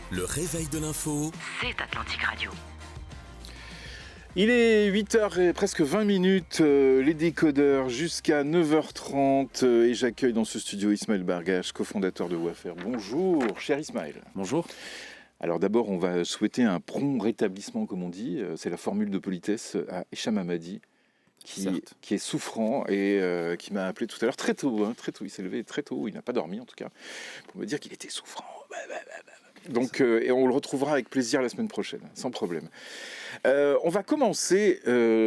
Le réveil de l'info, C'est Atlantique Radio. Il est 8h et presque 20 minutes, les décodeurs jusqu'à 9h30 et j'accueille dans ce studio Ismaël Bargache, cofondateur de Waffer. Bonjour, cher Ismaël. Bonjour. Alors d'abord, on va souhaiter un prompt rétablissement, comme on dit. C'est la formule de politesse à Hicham Hamadi, qui est souffrant et qui m'a appelé tout à l'heure très tôt. Il s'est levé très tôt, il n'a pas dormi en tout cas, pour me dire qu'il était souffrant. Donc, et on le retrouvera avec plaisir la semaine prochaine, sans problème. On va commencer,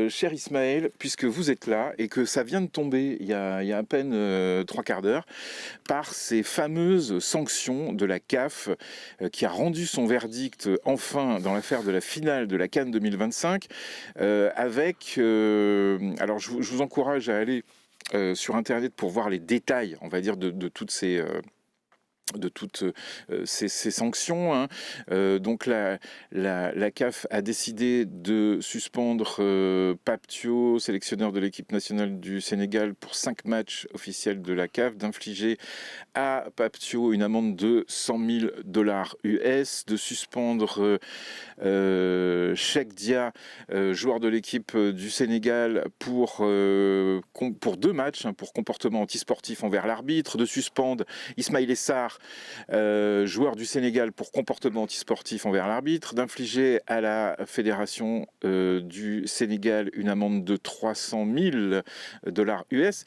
cher Ismaël, puisque vous êtes là et que ça vient de tomber il y a à peine 3 quarts d'heure, par ces fameuses sanctions de la CAF qui a rendu son verdict enfin dans l'affaire de la finale de la CAN 2025 avec... alors je vous encourage à aller sur Internet pour voir les détails, on va dire, de toutes ces... ces sanctions. Donc la CAF a décidé de suspendre Pape Thiaw, sélectionneur de l'équipe nationale du Sénégal, pour 5 matchs officiels de la CAF, d'infliger à Pape Thiaw une amende de $100,000 US, de suspendre Cheikh Dia, joueur de l'équipe du Sénégal, pour 2 matchs, pour comportement antisportif envers l'arbitre, de suspendre Ismaïla Sarr, joueur du Sénégal, pour comportement antisportif envers l'arbitre, d'infliger à la fédération du Sénégal une amende de $300,000 US.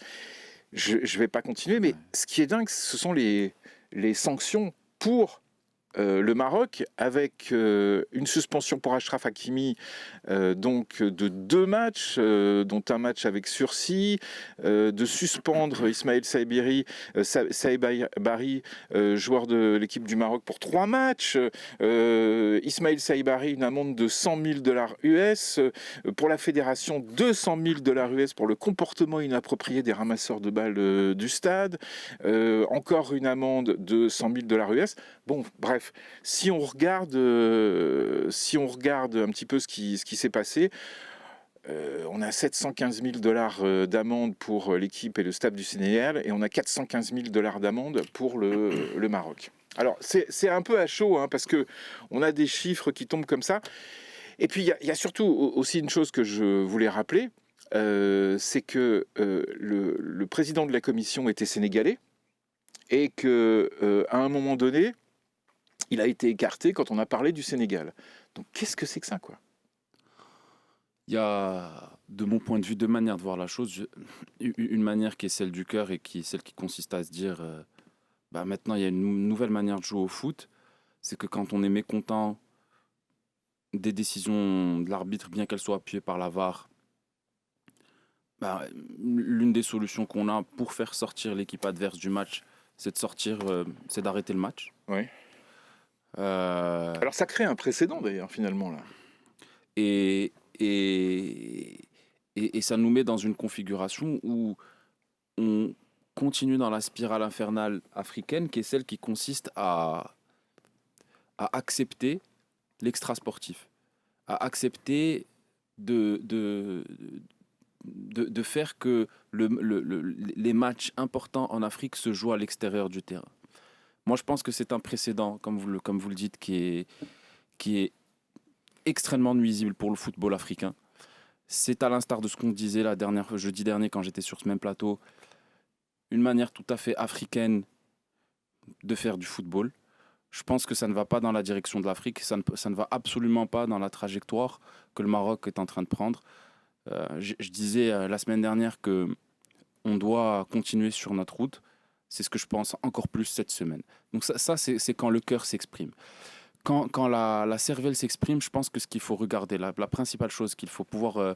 Je ne vais pas continuer, mais ce qui est dingue, ce sont les sanctions pour le Maroc, avec une suspension pour Achraf Hakimi, donc de 2 matchs, dont un match avec sursis, de suspendre Ismaël Saibari, joueur de l'équipe du Maroc, pour 3 matchs, Ismaël Saibari, une amende de $100,000 US, pour la fédération $200,000 US pour le comportement inapproprié des ramasseurs de balles du stade, encore une amende de $100,000 US. Bon, bref. Si on regarde un petit peu ce qui s'est passé, on a $715,000 d'amende pour l'équipe et le staff du Sénégal, et on a $415,000 d'amende pour le Maroc. Alors c'est un peu à chaud, parce que on a des chiffres qui tombent comme ça. Et puis il y a surtout aussi une chose que je voulais rappeler, c'est que le président de la commission était sénégalais, et que à un moment donné, il a été écarté quand on a parlé du Sénégal. Donc qu'est-ce que c'est que ça, quoi ? Il y a, de mon point de vue, 2 manières de voir la chose. Une manière qui est celle du cœur et qui est celle qui consiste à se dire maintenant il y a une nouvelle manière de jouer au foot. C'est que quand on est mécontent des décisions de l'arbitre, bien qu'elles soient appuyées par la VAR, l'une des solutions qu'on a pour faire sortir l'équipe adverse du match, c'est d'arrêter le match. Oui. Alors ça crée un précédent d'ailleurs, finalement, là. Et ça nous met dans une configuration où on continue dans la spirale infernale africaine, qui est celle qui consiste à accepter l'extra-sportif, à accepter de faire que les matchs importants en Afrique se jouent à l'extérieur du terrain. Moi, je pense que c'est un précédent, comme vous le dites, qui est extrêmement nuisible pour le football africain. C'est à l'instar de ce qu'on disait jeudi dernier quand j'étais sur ce même plateau, une manière tout à fait africaine de faire du football. Je pense que ça ne va pas dans la direction de l'Afrique, ça ne va absolument pas dans la trajectoire que le Maroc est en train de prendre. Je disais la semaine dernière qu'on doit continuer sur notre route. C'est ce que je pense encore plus cette semaine. Donc ça c'est quand le cœur s'exprime. Quand la cervelle s'exprime, je pense que ce qu'il faut regarder, la principale chose qu'il faut pouvoir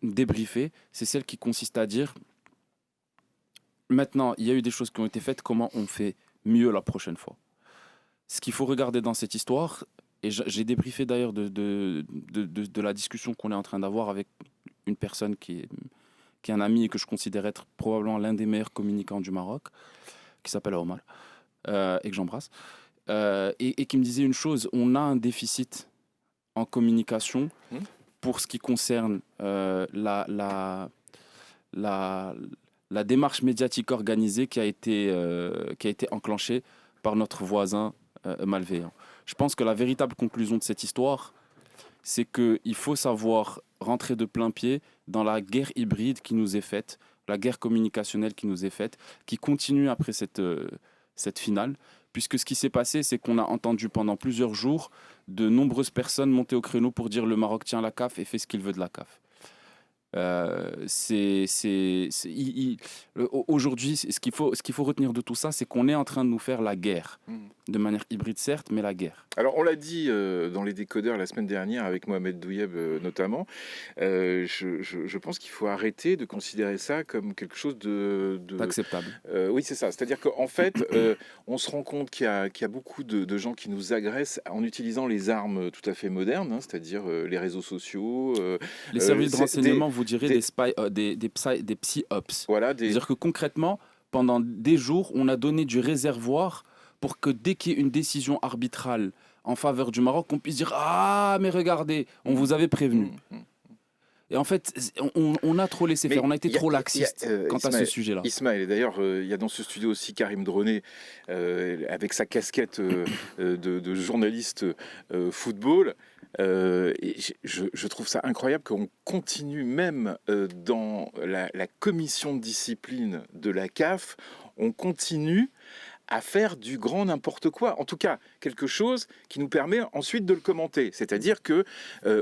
débriefer, c'est celle qui consiste à dire maintenant, il y a eu des choses qui ont été faites, comment on fait mieux la prochaine fois. Ce qu'il faut regarder dans cette histoire, et j'ai débriefé d'ailleurs de la discussion qu'on est en train d'avoir avec une personne qui est un ami et que je considère être probablement l'un des meilleurs communicants du Maroc, qui s'appelle Omar, et que j'embrasse, et qui me disait une chose, on a un déficit en communication pour ce qui concerne la démarche médiatique organisée qui a été enclenchée par notre voisin malveillant. Je pense que la véritable conclusion de cette histoire, c'est qu'il faut savoir rentrer de plein pied dans la guerre hybride qui nous est faite, la guerre communicationnelle qui nous est faite, qui continue après cette finale. Puisque ce qui s'est passé, c'est qu'on a entendu pendant plusieurs jours de nombreuses personnes monter au créneau pour dire le Maroc tient la CAF et fait ce qu'il veut de la CAF. Aujourd'hui, ce qu'il faut retenir de tout ça, c'est qu'on est en train de nous faire la guerre, de manière hybride certes, mais la guerre. Alors on l'a dit dans les décodeurs la semaine dernière avec Mohamed Douyeb notamment, je pense qu'il faut arrêter de considérer ça comme quelque chose de... Acceptable. Oui, c'est ça. C'est-à-dire qu'en fait, on se rend compte qu'il y a beaucoup de gens qui nous agressent en utilisant les armes tout à fait modernes, c'est-à-dire les réseaux sociaux. Les services de renseignement, vous direz des psy-ops. Voilà, C'est-à-dire que concrètement, pendant des jours, on a donné du réservoir pour que dès qu'il y ait une décision arbitrale en faveur du Maroc, on puisse dire « Ah, mais regardez, on vous avait prévenu ». Et en fait, on a trop laissé faire, on a été trop laxiste quant à ce sujet-là. Ismaël, et d'ailleurs, il y a dans ce studio aussi Karim Droné, avec sa casquette de journaliste football. Et je trouve ça incroyable qu'on continue même dans la commission de discipline de la CAF, on continue à faire du grand n'importe quoi. En tout cas, quelque chose qui nous permet ensuite de le commenter. C'est-à-dire que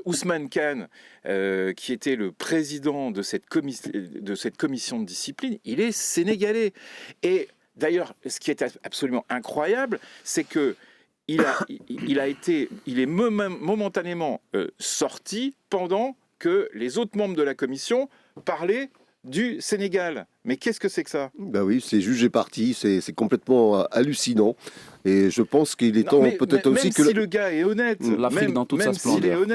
Ousmane Khan, qui était le président de cette commission de discipline, il est sénégalais. Et d'ailleurs, ce qui est absolument incroyable, c'est que il est momentanément sorti pendant que les autres membres de la commission parlaient du Sénégal. Mais qu'est-ce que c'est que ça ? Ben oui, c'est jugé parti, c'est complètement hallucinant. Et je pense qu'il est temps peut-être aussi que... Même si le gars est honnête, l'Afrique dans toute sa splendeur.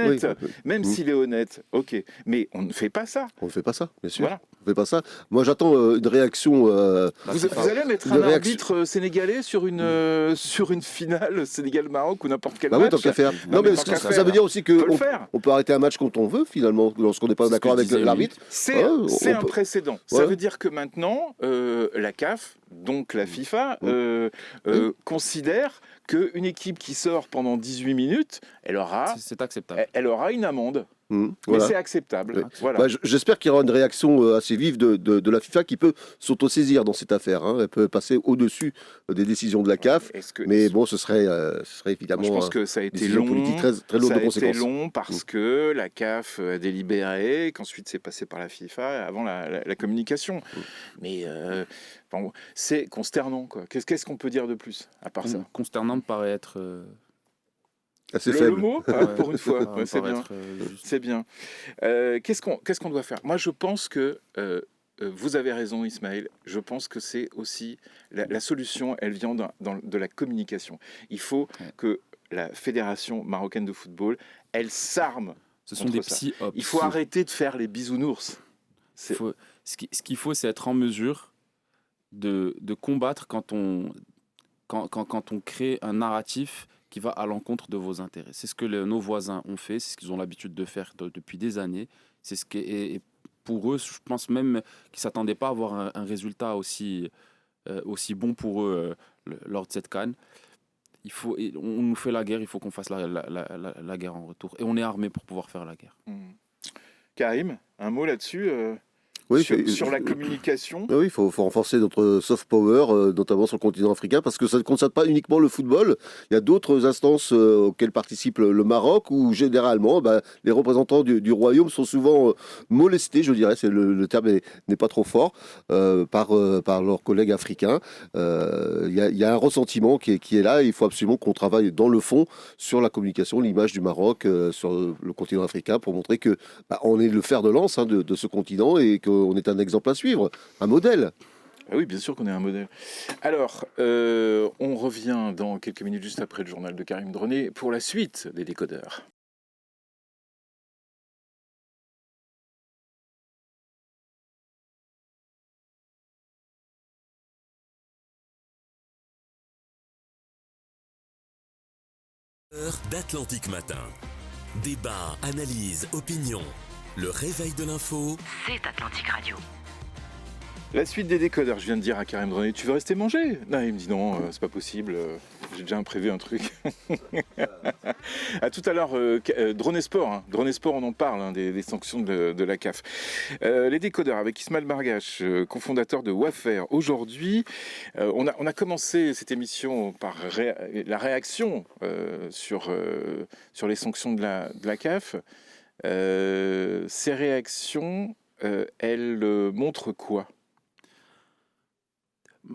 S'il est honnête, ok. Mais on ne fait pas ça. On ne fait pas ça, bien sûr. Voilà. On ne fait pas ça. Moi, j'attends une réaction... Vous allez mettre un arbitre sénégalais sur une finale Sénégal-Maroc ou n'importe quel match. Oui, tant qu'à faire. Non, mais ça veut dire aussi qu'on peut arrêter un match quand on veut, finalement, lorsqu'on n'est pas d'accord avec l'arbitre. C'est un précédent. Ça veut dire que maintenant, la CAF, donc la FIFA, considère qu'une équipe qui sort pendant 18 minutes, c'est acceptable. Elle aura une amende. Voilà. Mais c'est acceptable. Oui. Voilà. J'espère qu'il y aura une réaction assez vive de la FIFA qui peut s'autosaisir dans cette affaire. Elle peut passer au-dessus des décisions de la CAF. Mais bon, ce serait évidemment. Je pense que ça a été long. Politique très lourde de conséquences. Ça a été long parce que la CAF a délibéré, qu'ensuite c'est passé par la FIFA avant la communication. Mais c'est consternant, quoi. Qu'est-ce qu'on peut dire de plus à part ça ? Consternant me paraît être. Assez faible. Le mot, pour une fois, c'est bien. C'est bien. Qu'est-ce qu'on doit faire ? Moi, je pense que vous avez raison, Ismaël. Je pense que c'est aussi la solution. Elle vient de la communication. Il faut que la Fédération marocaine de football, elle s'arme. Ce sont des psy-ops. Il faut arrêter de faire les bisounours. Ce qu'il faut, c'est être en mesure de combattre quand on crée un narratif qui va à l'encontre de vos intérêts. C'est ce que nos voisins ont fait, c'est ce qu'ils ont l'habitude de faire depuis des années. C'est ce qui est pour eux, je pense même qu'ils ne s'attendaient pas à avoir un résultat aussi bon pour eux lors de cette CAN. On nous fait la guerre, il faut qu'on fasse la guerre en retour. Et on est armé pour pouvoir faire la guerre. Karim, un mot là-dessus sur la communication. Oui, il faut renforcer notre soft power, notamment sur le continent africain, parce que ça ne concerne pas uniquement le football. Il y a d'autres instances auxquelles participe le Maroc, où généralement, les représentants du royaume sont souvent molestés, je dirais, le terme n'est pas trop fort, par leurs collègues africains. Il y a un ressentiment qui est là, et il faut absolument qu'on travaille dans le fond sur la communication, l'image du Maroc sur le continent africain, pour montrer que on est le fer de lance de ce continent, et qu'on est un exemple à suivre, un modèle. Ah oui, bien sûr qu'on est un modèle. Alors, on revient dans quelques minutes, juste après le journal de Karim Droné, pour la suite des décodeurs. D'Atlantique Matin. Débat, analyse, opinion. Le réveil de l'info. C'est Atlantique Radio. La suite des décodeurs, je viens de dire à Karim Droné, tu veux rester manger ? Non, il me dit non, c'est pas possible. J'ai déjà prévu un truc. À tout à l'heure, Drone Sport. Hein. Drone Sport, on en parle, hein, des sanctions de la CAF. Les décodeurs avec Ismaël Bargache, cofondateur de Wafer. Aujourd'hui, on a commencé cette émission par la réaction sur les sanctions de la CAF. Ces réactions, elles montrent quoi ?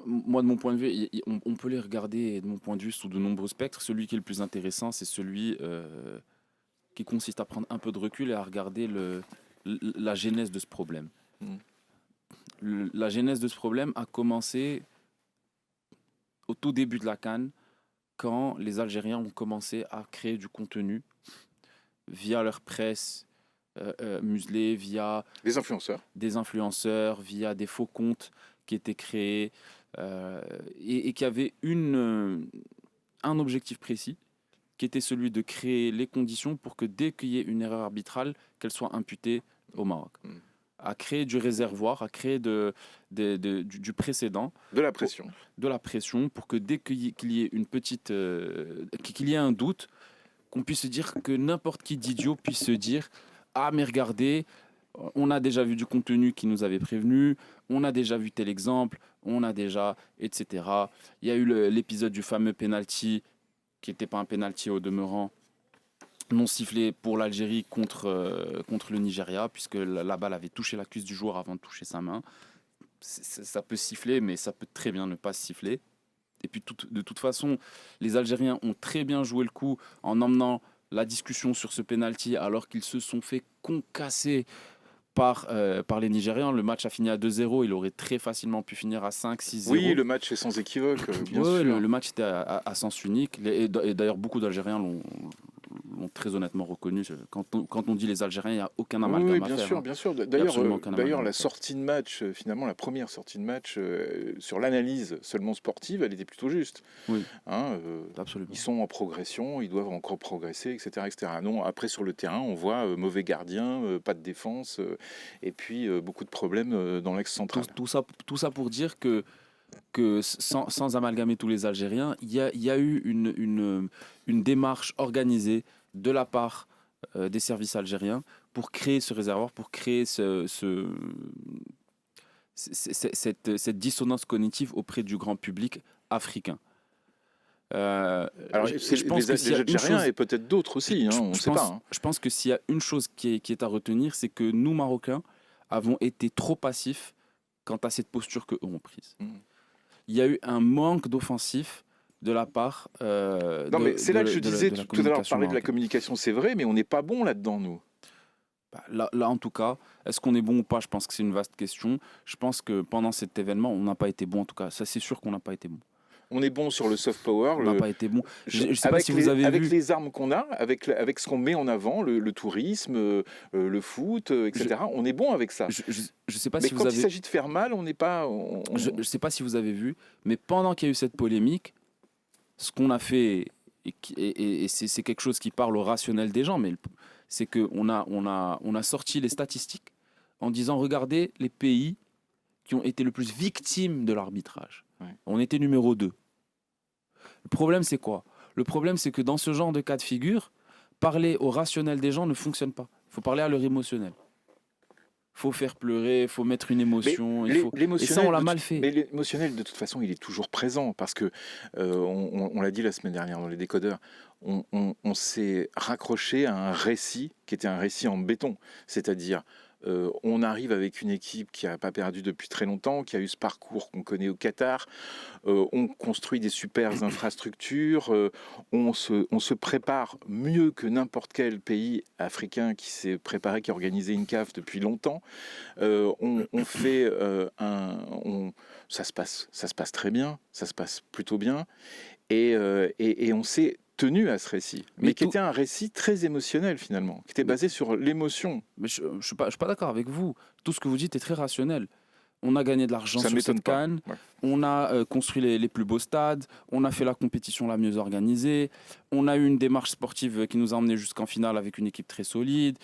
Moi, de mon point de vue, on peut les regarder de mon point de vue sous de nombreux spectres. Celui qui est le plus intéressant, c'est celui qui consiste à prendre un peu de recul et à regarder la genèse de ce problème. La genèse de ce problème a commencé au tout début de la CAN, quand les Algériens ont commencé à créer du contenu via leur presse muselée, via des influenceurs, via des faux comptes qui étaient créés et qui avaient un objectif précis, qui était celui de créer les conditions pour que dès qu'il y ait une erreur arbitrale, qu'elle soit imputée au Maroc. À créer du réservoir, à créer du précédent. De la pression. De la pression pour que dès qu'il y ait une petite... qu'il y ait un doute, qu'on puisse se dire que n'importe qui d'idiot puisse se dire « Ah, mais regardez, on a déjà vu du contenu qui nous avait prévenu, on a déjà vu tel exemple, on a déjà... etc. » Il y a eu l'épisode du fameux penalty, qui n'était pas un penalty au demeurant, non sifflé pour l'Algérie contre le Nigeria, puisque la balle avait touché la cuisse du joueur avant de toucher sa main. Ça peut siffler, mais ça peut très bien ne pas siffler. Et puis de toute façon, les Algériens ont très bien joué le coup en emmenant la discussion sur ce penalty alors qu'ils se sont fait concasser par les Nigérians. Le match a fini à 2-0, il aurait très facilement pu finir à 5-6-0. Oui, le match est sans équivoque, bien sûr. Le match était à sens unique. Et d'ailleurs, beaucoup d'Algériens l'ont très honnêtement reconnu. Quand on dit les Algériens, il n'y a aucun amalgame à faire. Bien sûr. D'ailleurs, la sortie de match, finalement, la première sortie de match sur l'analyse seulement sportive, elle était plutôt juste. Oui, absolument. Ils sont en progression, ils doivent encore progresser, etc. Non, après, sur le terrain, on voit mauvais gardien, pas de défense, et puis beaucoup de problèmes dans l'axe central. Tout ça pour dire que sans amalgamer tous les Algériens, il y a eu une démarche organisée de la part des services algériens pour créer ce réservoir, pour créer cette dissonance cognitive auprès du grand public africain. Alors, je pense les Algériens et peut-être d'autres aussi, on ne sait pas. Hein. Je pense que s'il y a une chose qui est à retenir, c'est que nous, Marocains, avons été trop passifs quant à cette posture qu'eux ont prise. Il y a eu un manque d'offensif de la part mais c'est là que je disais tout à l'heure, parler de la communication, c'est vrai, mais on n'est pas bon là-dedans, nous. Là, en tout cas, est-ce qu'on est bon ou pas? Je pense que c'est une vaste question. Je pense que pendant cet événement, on n'a pas été bon, en tout cas. Ça, c'est sûr qu'on n'a pas été bon. On est bon sur le soft power. On n'a pas été bon. Je sais pas si vous avez avec vu... les armes qu'on a, avec ce qu'on met en avant, le tourisme, le foot, etc. On est bon avec ça. Je sais pas mais si quand il s'agit de faire mal, on n'est pas... Je ne sais pas si vous avez vu, mais pendant qu'il y a eu cette polémique, ce qu'on a fait, et c'est quelque chose qui parle au rationnel des gens, mais c'est qu'on a sorti les statistiques en disant, regardez les pays qui ont été le plus victimes de l'arbitrage. Ouais. On était numéro 2. Le problème, c'est quoi? Le problème, c'est que dans ce genre de cas de figure, parler au rationnel des gens ne fonctionne pas. Il faut parler à leur émotionnel. Il faut faire pleurer, il faut mettre une émotion. Et ça, on l'a mal fait. Mais l'émotionnel, de toute façon, il est toujours présent parce que, on l'a dit la semaine dernière dans les décodeurs, on s'est raccroché à un récit qui était un récit en béton. C'est-à-dire, on arrive avec une équipe qui n'a pas perdu depuis très longtemps, qui a eu ce parcours qu'on connaît au Qatar. On construit des super infrastructures. On se prépare mieux que n'importe quel pays africain qui s'est préparé, qui a organisé une CAF depuis longtemps. On fait ça se passe très bien, ça se passe plutôt bien, et on s'est tenu à ce récit, mais qui était un récit très émotionnel finalement, qui était basé sur l'émotion. Mais je suis pas d'accord avec vous. Tout ce que vous dites est très rationnel. On a gagné de l'argent sur cette CAN, on a construit les plus beaux stades, on a fait la compétition la mieux organisée, on a eu une démarche sportive qui nous a emmenés jusqu'en finale avec une équipe très solide.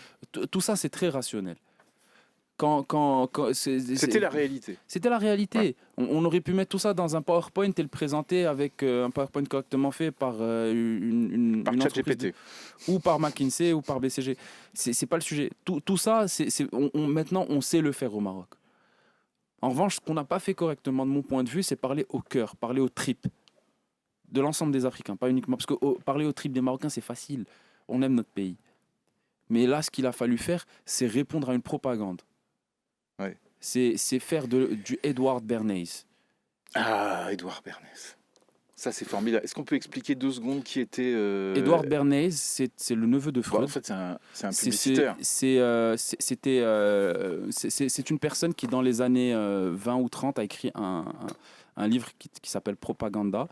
Tout ça, c'est très rationnel. C'était la réalité. C'était la réalité. Ouais. On aurait pu mettre tout ça dans un PowerPoint et le présenter avec un PowerPoint correctement fait par Par une ChatGPT. ou par McKinsey ou par BCG. C'est pas le sujet. Tout ça, maintenant, on sait le faire au Maroc. En revanche, ce qu'on n'a pas fait correctement, de mon point de vue, c'est parler au cœur, parler aux tripes de l'ensemble des Africains, pas uniquement. Parce que parler aux tripes des Marocains, c'est facile. On aime notre pays. Mais là, ce qu'il a fallu faire, c'est répondre à une propagande. Ouais. C'est faire du Edward Bernays. Ah, Edouard Bernays. Ça, c'est formidable. Est-ce qu'on peut expliquer 2 secondes qui était... Edward Bernays, c'est le neveu de Bon, Freud. en fait, c'est un publicitaire. C'est une personne qui, dans les années 20 ou 30, a écrit un livre qui s'appelle Propaganda.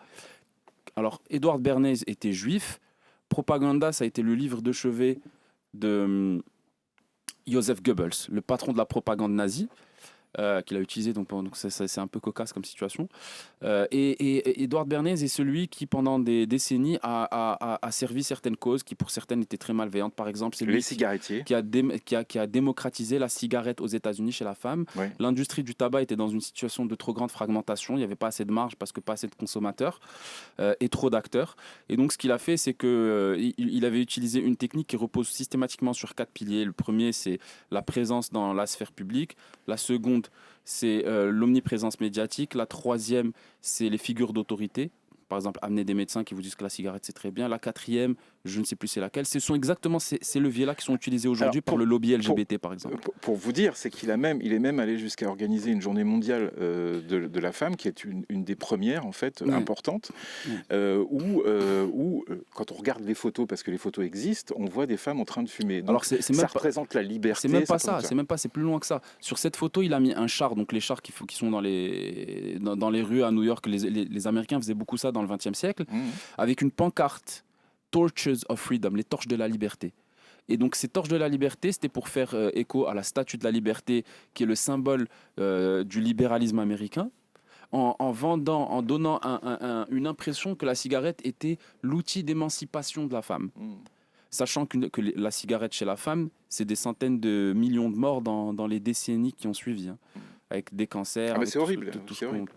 Alors, Edward Bernays était juif. Propaganda, ça a été le livre de chevet de Joseph Goebbels, le patron de la propagande nazie, qu'il a utilisé. Donc c'est un peu cocasse comme situation. Et Edward Bernays est celui qui, pendant des décennies, a servi certaines causes qui, pour certaines, étaient très malveillantes. Par exemple, c'est lui Les cigarettiers. qui a démocratisé la cigarette aux États-Unis chez la femme. Ouais. L'industrie du tabac était dans une situation de trop grande fragmentation. Il n'y avait pas assez de marge parce que pas assez de consommateurs et trop d'acteurs. Et donc, ce qu'il a fait, c'est qu'il avait utilisé une technique qui repose systématiquement sur 4 piliers. Le premier, c'est la présence dans la sphère publique. La seconde, c'est l'omniprésence médiatique. La troisième, c'est les figures d'autorité. Par exemple, amener des médecins qui vous disent que la cigarette, c'est très bien. La quatrième, je ne sais plus c'est laquelle. Ce sont exactement ces leviers-là qui sont utilisés aujourd'hui par le lobby LGBT, par exemple. Pour vous dire, c'est qu'il est même allé jusqu'à organiser une journée mondiale de la femme, qui est une des premières, en fait, importantes, où quand on regarde les photos, parce que les photos existent, on voit des femmes en train de fumer. Donc, alors, ça représente la liberté. C'est même pas ça, c'est plus loin que ça. Sur cette photo, il a mis un char, donc les chars qui sont dans les rues à New York, les Américains faisaient beaucoup ça dans le XXe siècle, avec une pancarte Torches of Freedom, les torches de la liberté. Et donc ces torches de la liberté, c'était pour faire écho à la statue de la liberté, qui est le symbole du libéralisme américain, en donnant une impression que la cigarette était l'outil d'émancipation de la femme. Sachant que la cigarette chez la femme, c'est des centaines de millions de morts dans les décennies qui ont suivi, avec des cancers. C'est horrible.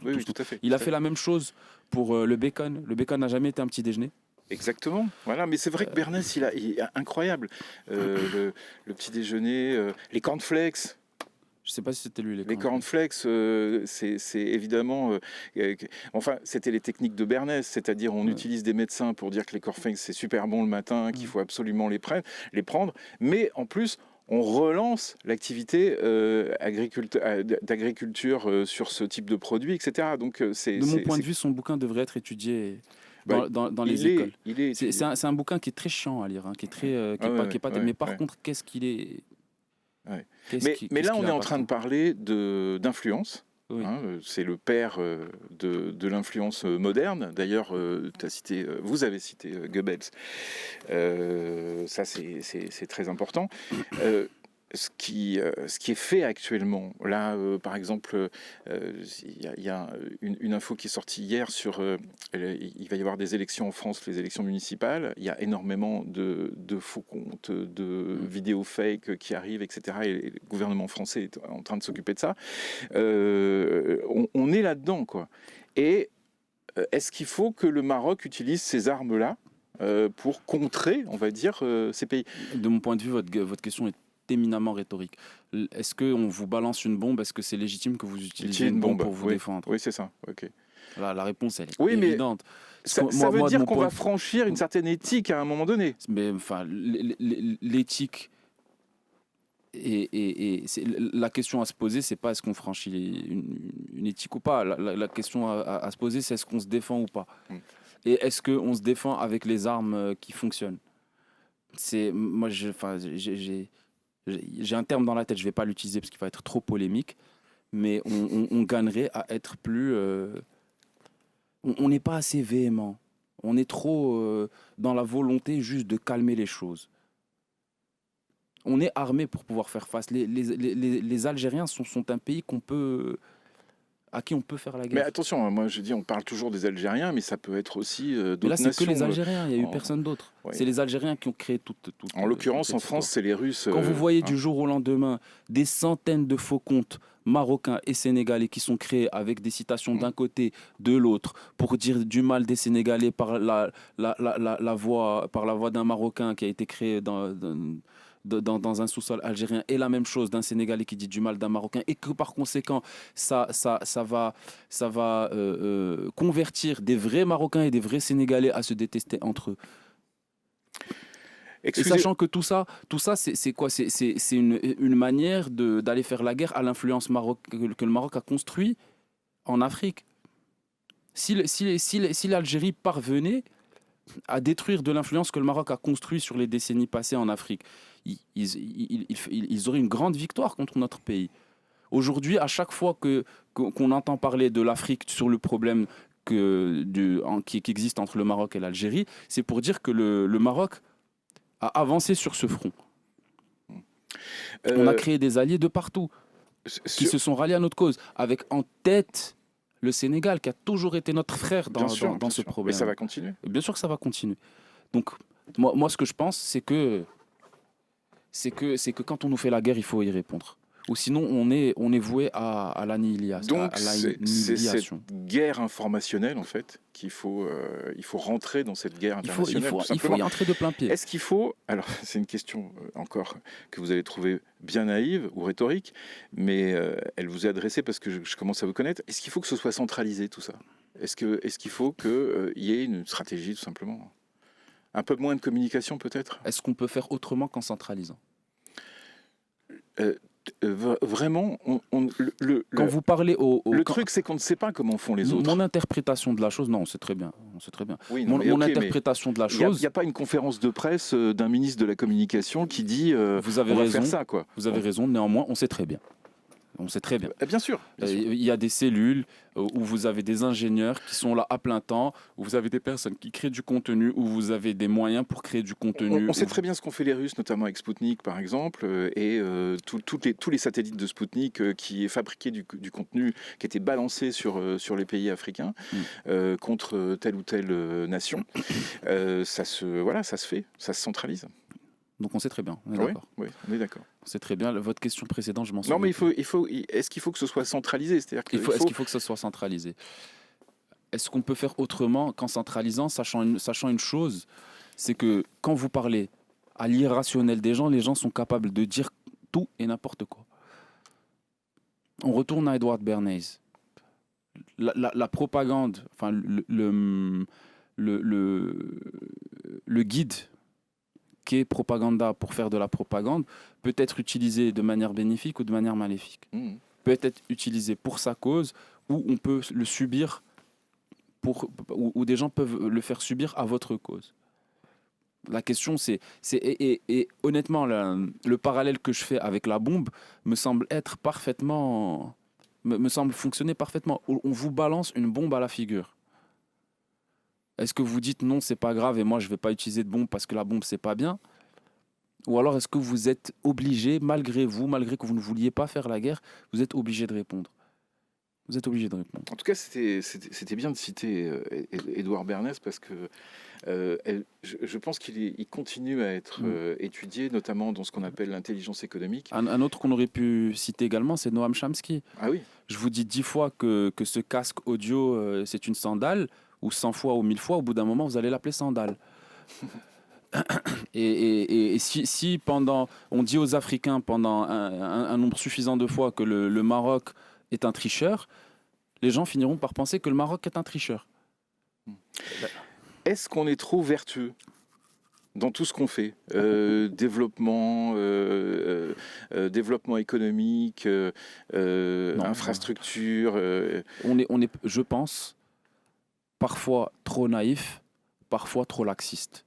Oui, tout à fait. Il a fait la même chose pour le bacon. Le bacon n'a jamais été un petit déjeuner. Exactement. Voilà, mais c'est vrai que Bernays, il est incroyable. Le petit déjeuner, les cornflakes. Je ne sais pas si c'était lui. Les cornflakes, c'est évidemment... enfin, c'était les techniques de Bernays, c'est-à-dire on utilise des médecins pour dire que les cornflakes, c'est super bon le matin, qu'il faut absolument les prendre, mais en plus... on relance l'activité d'agriculture sur ce type de produit, etc. Donc, de mon point de vue, son bouquin devrait être étudié dans les écoles. C'est un bouquin qui est très chiant à lire, qui est très, mais par contre, qu'est-ce qu'il est... Mais là, on est en train de parler d'influence. Oui. C'est le père de l'influence moderne. D'ailleurs, vous avez cité Goebbels. Ça, c'est très important. Ce qui est fait actuellement, là, par exemple, il y a une info qui est sortie hier sur... il va y avoir des élections en France, les élections municipales. Il y a énormément de faux comptes, de vidéos fake qui arrivent, etc. Et le gouvernement français est en train de s'occuper de ça. On est là-dedans, quoi. Et est-ce qu'il faut que le Maroc utilise ces armes-là pour contrer, on va dire, ces pays? De mon point de vue, votre question est éminemment rhétorique. Est-ce qu'on vous balance une bombe? Est-ce que c'est légitime que vous utilisiez une bombe pour vous défendre? Oui, c'est ça. Okay. La réponse, elle est évidente. Ça veut dire qu'on va franchir une certaine éthique à un moment donné. Mais enfin, l'éthique... Et la question à se poser, c'est pas est-ce qu'on franchit une éthique ou pas. La question à se poser, c'est est-ce qu'on se défend ou pas. Et est-ce qu'on se défend avec les armes qui fonctionnent? Moi, j'ai un terme dans la tête, je ne vais pas l'utiliser parce qu'il va être trop polémique, mais on gagnerait à être plus... on n'est pas assez véhément. On est trop dans la volonté juste de calmer les choses. On est armé pour pouvoir faire face. Les Algériens sont un pays qu'on peut à qui on peut faire la Mais guerre. attention, hein, moi je dis, on parle toujours des Algériens, mais ça peut être aussi Mais d'autres là, c'est nations. que les Algériens, il n'y a eu en- personne d'autre. ouais. C'est les Algériens qui ont créé En l'occurrence, toute en cette France, histoire. c'est les Russes. Quand vous voyez hein. du jour au lendemain des centaines de faux comptes marocains et sénégalais qui sont créés avec des citations d'un côté, de l'autre, pour dire du mal des Sénégalais par la voix, par la voix d'un Marocain qui a été créé dans un sous-sol algérien, et la même chose d'un Sénégalais qui dit du mal d'un Marocain, et que par conséquent, ça va convertir des vrais Marocains et des vrais Sénégalais à se détester entre eux. Et Excusez, sachant que tout ça c'est quoi? C'est une manière d'aller faire la guerre à l'influence que le Maroc a construit en Afrique. Si l'Algérie parvenait à détruire de l'influence que le Maroc a construit sur les décennies passées en Afrique, ils auraient une grande victoire contre notre pays. Aujourd'hui, à chaque fois qu'on entend parler de l'Afrique sur le problème qui existe entre le Maroc et l'Algérie, c'est pour dire que le Maroc a avancé sur ce front. On a créé des alliés de partout qui se sont ralliés à notre cause, avec en tête le Sénégal, qui a toujours été notre frère dans bien ce sûr. problème. Et ça va continuer. Bien sûr que ça va continuer. Donc, moi ce que je pense, c'est que quand on nous fait la guerre, il faut y répondre. Ou sinon, on est voué à l'annihilation. Donc, c'est cette guerre informationnelle, en fait, il faut rentrer dans cette guerre internationale. Il faut y entrer de plein pied. Est-ce qu'il faut, alors c'est une question encore que vous allez trouver bien naïve ou rhétorique, mais elle vous est adressée parce que je commence à vous connaître. Est-ce qu'il faut que ce soit centralisé, tout ça? Est-ce qu'il faut qu'il y ait une stratégie, tout simplement? Un peu moins de communication, peut-être? Est-ce qu'on peut faire autrement qu'en centralisant? Vraiment, quand vous parlez truc, c'est qu'on ne sait pas comment font les autres. Mon interprétation de la chose, non, on sait très bien. Oui, mon interprétation de la chose. Il n'y a pas une conférence de presse d'un ministre de la communication qui dit vous avez on raison, va faire ça, quoi. Vous avez raison, néanmoins, on sait très bien. On sait très bien. Bien sûr. Il y a des cellules où vous avez des ingénieurs qui sont là à plein temps, où vous avez des personnes qui créent du contenu, où vous avez des moyens pour créer du contenu. On sait très bien ce qu'ont fait les Russes, notamment avec Sputnik, par exemple, et tous les satellites de Sputnik qui fabriquaient du contenu qui était balancé sur les pays africains contre telle ou telle nation. Ça se fait, ça se centralise. Donc on sait très bien, on est d'accord. Oui, on est d'accord. On sait très bien. Votre question précédente, je m'en souviens. Non, mais est-ce qu'il faut que ce soit centralisé? C'est-à-dire est-ce qu'il faut que ce soit centralisé? Est-ce qu'on peut faire autrement qu'en centralisant, sachant une chose, c'est que quand vous parlez à l'irrationnel des gens, les gens sont capables de dire tout et n'importe quoi. On retourne à Edward Bernays. La propagande, enfin le guide qu'est Propaganda pour faire de la propagande peut être utilisé de manière bénéfique ou de manière maléfique. Peut être utilisé pour sa cause, ou on peut le subir ou des gens peuvent le faire subir à votre cause. La question et honnêtement le parallèle que je fais avec la bombe me semble fonctionner parfaitement. On vous balance une bombe à la figure. Est-ce que vous dites non, c'est pas grave et moi je vais pas utiliser de bombe parce que la bombe c'est pas bien? Ou alors est-ce que vous êtes obligé, malgré que vous ne vouliez pas faire la guerre, vous êtes obligé de répondre? Vous êtes obligé de répondre. En tout cas, c'était bien de citer Edouard Bernays parce que je pense qu'il continue à être étudié, notamment dans ce qu'on appelle l'intelligence économique. Un autre qu'on aurait pu citer également, c'est Noam Chomsky. Ah oui. Je vous dis 10 fois que ce casque audio, c'est une sandale, ou 100 fois ou 1000 fois, au bout d'un moment, vous allez l'appeler sandale. Et si on dit aux Africains pendant un nombre suffisant de fois que le Maroc est un tricheur, les gens finiront par penser que le Maroc est un tricheur. Est-ce qu'on est trop vertueux dans tout ce qu'on fait? Développement économique, infrastructure. On est, je pense, parfois trop naïf, parfois trop laxiste.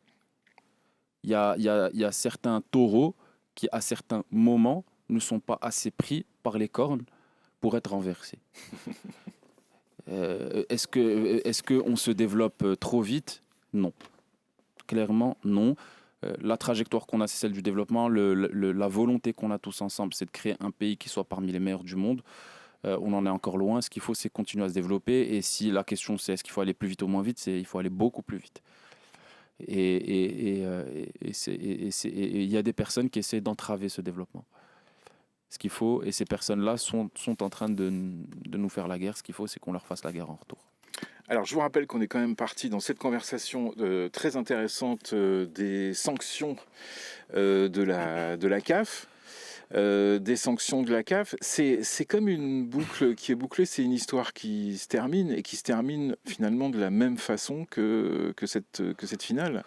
Il y a certains taureaux qui, à certains moments, ne sont pas assez pris par les cornes pour être renversés. Est-ce qu'on se développe trop vite? Non. Clairement, non. La trajectoire qu'on a, c'est celle du développement. La volonté qu'on a tous ensemble, c'est de créer un pays qui soit parmi les meilleurs du monde. On en est encore loin. Ce qu'il faut, c'est continuer à se développer. Et si la question, c'est est-ce qu'il faut aller plus vite ou moins vite, il faut aller beaucoup plus vite. Et il y a des personnes qui essaient d'entraver ce développement. Ce qu'il faut, et ces personnes-là sont en train de nous faire la guerre. Ce qu'il faut, c'est qu'on leur fasse la guerre en retour. Alors, je vous rappelle qu'on est quand même parti dans cette conversation très intéressante des sanctions de la CAF. Des sanctions de la CAF, c'est comme une boucle qui est bouclée, c'est une histoire qui se termine et qui se termine finalement de la même façon que cette finale.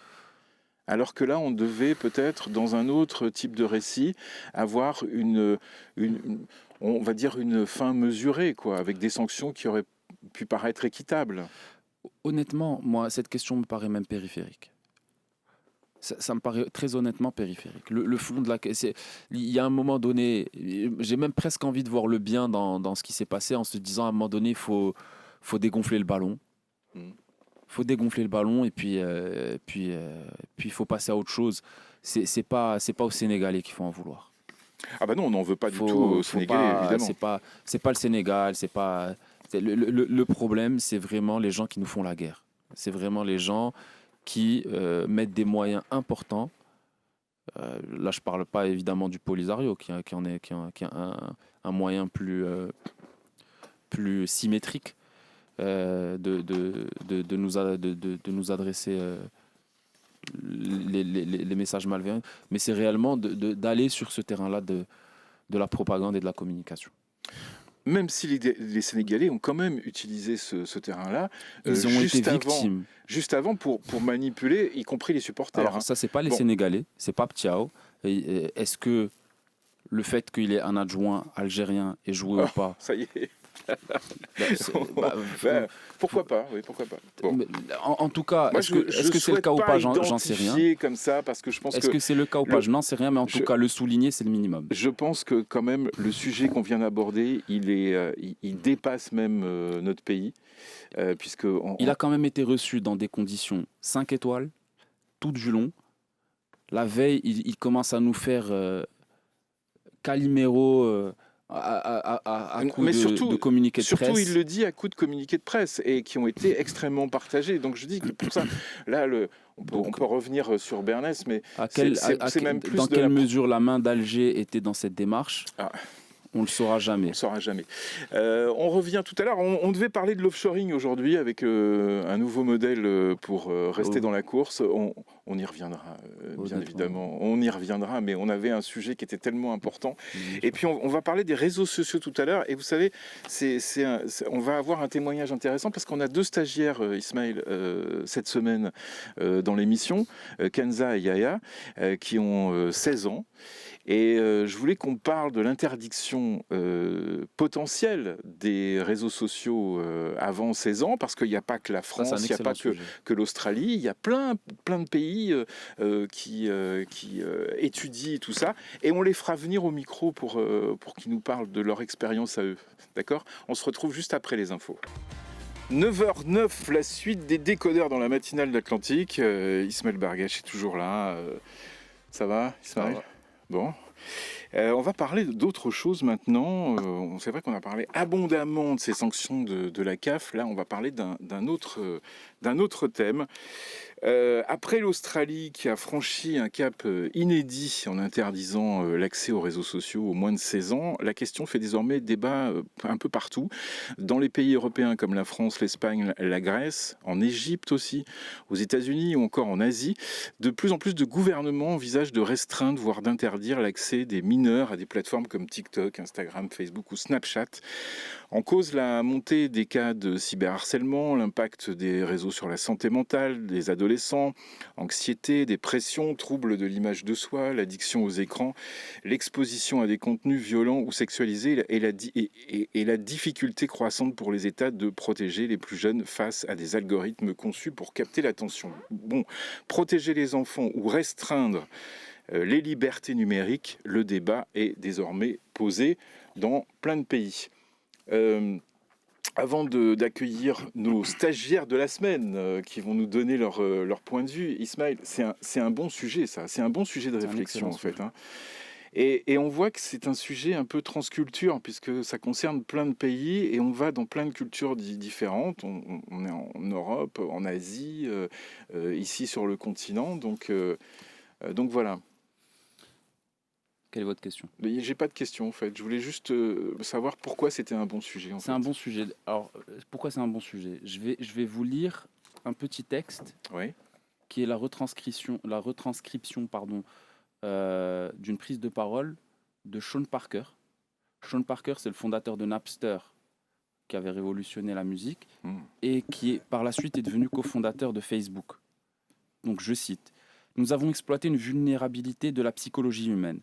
Alors que là, on devait peut-être, dans un autre type de récit, avoir on va dire une fin mesurée, quoi, avec des sanctions qui auraient pu paraître équitables. Honnêtement, moi, cette question me paraît même périphérique. Ça me paraît très honnêtement périphérique. Le fond de il y a un moment donné, j'ai même presque envie de voir le bien dans ce qui s'est passé en se disant à un moment donné, il faut dégonfler le ballon. Il faut dégonfler le ballon et puis il faut passer à autre chose. C'est pas aux Sénégalais qu'il faut en vouloir. Ah bah non, on n'en veut pas du tout aux Sénégalais, évidemment. C'est pas le Sénégal, le problème, c'est vraiment les gens qui nous font la guerre. C'est vraiment les gens qui mettent des moyens importants. Là, je ne parle pas évidemment du Polisario, qui a un moyen plus symétrique de nous adresser les messages malveillants. Mais c'est réellement d'aller sur ce terrain-là de la propagande et de la communication. Même si les Sénégalais ont quand même utilisé ce terrain-là, ils ont été victimes. Juste avant pour manipuler, y compris les supporters. Alors ça, c'est pas les Sénégalais, c'est pas Ptiao. Est-ce que le fait qu'il ait un adjoint algérien ait joué ou pas? Ça y est. Pourquoi pas, oui, pourquoi pas. Bon. En tout cas, est-ce que c'est le cas ou pas? J'en sais rien. Comme ça, parce que je pense est-ce que c'est le cas ou pas? Je n'en sais rien, mais en tout cas, le souligner, c'est le minimum. Je pense que quand même, le sujet qu'on vient d'aborder, il dépasse même notre pays, puisque il a quand même été reçu dans des conditions 5 étoiles, tout du long. La veille, il commence à nous faire Calimero. À coup de communiqué de presse. Surtout, il le dit à coup de communiqué de presse et qui ont été extrêmement partagés. Donc je dis que pour ça, là, on peut revenir sur Bernès, mais c'est même plus dans quelle mesure la main d'Alger était dans cette démarche? On ne le saura jamais. On le saura jamais. On revient tout à l'heure. On devait parler de l'offshoring aujourd'hui avec un nouveau modèle pour rester dans la course. On y reviendra, bien évidemment. On y reviendra, mais on avait un sujet qui était tellement important. Et puis, on va parler des réseaux sociaux tout à l'heure. Et vous savez, on va avoir un témoignage intéressant parce qu'on a 2 stagiaires, Ismaël, cette semaine dans l'émission, Kenza et Yaya, qui ont 16 ans. Et je voulais qu'on parle de l'interdiction potentielle des réseaux sociaux avant 16 ans, parce qu'il n'y a pas que la France, il n'y a pas que l'Australie, il y a plein de pays qui étudient tout ça, et on les fera venir au micro pour qu'ils nous parlent de leur expérience à eux. D'accord ? On se retrouve juste après les infos. 9h09, la suite des décodeurs dans la matinale d'Atlantique. Ismaël Bargache est toujours là. Ça va, Ismaël ? Bon, on va parler d'autre chose maintenant. C'est vrai qu'on a parlé abondamment de ces sanctions de la CAF. Là, on va parler d'un autre thème. Après l'Australie qui a franchi un cap inédit en interdisant l'accès aux réseaux sociaux aux moins de 16 ans, la question fait désormais débat un peu partout. Dans les pays européens comme la France, l'Espagne, la Grèce, en Égypte aussi, aux États-Unis ou encore en Asie, de plus en plus de gouvernements envisagent de restreindre, voire d'interdire l'accès des mineurs à des plateformes comme TikTok, Instagram, Facebook ou Snapchat. En cause, la montée des cas de cyberharcèlement, l'impact des réseaux sur la santé mentale des adolescents, anxiété, dépression, troubles de l'image de soi, l'addiction aux écrans, l'exposition à des contenus violents ou sexualisés et la difficulté croissante pour les États de protéger les plus jeunes face à des algorithmes conçus pour capter l'attention. Bon, protéger les enfants ou restreindre les libertés numériques, le débat est désormais posé dans plein de pays. Avant d'accueillir nos stagiaires de la semaine qui vont nous donner leur point de vue, Ismaël, c'est un bon sujet, ça. C'est un bon sujet de réflexion, en fait. Hein. Et on voit que c'est un sujet un peu transculture, puisque ça concerne plein de pays et on va dans plein de cultures différentes. On est en Europe, en Asie, ici sur le continent. Donc voilà. Quelle est votre question? Mais j'ai pas de question en fait. Je voulais juste savoir pourquoi c'était un bon sujet. C'est un bon sujet. Alors, pourquoi c'est un bon sujet? Je vais vous lire un petit texte Oui. qui est la retranscription d'une prise de parole de Sean Parker. Sean Parker, c'est le fondateur de Napster, qui avait révolutionné la musique, et qui par la suite est devenu cofondateur de Facebook. Donc je cite: « Nous avons exploité une vulnérabilité de la psychologie humaine.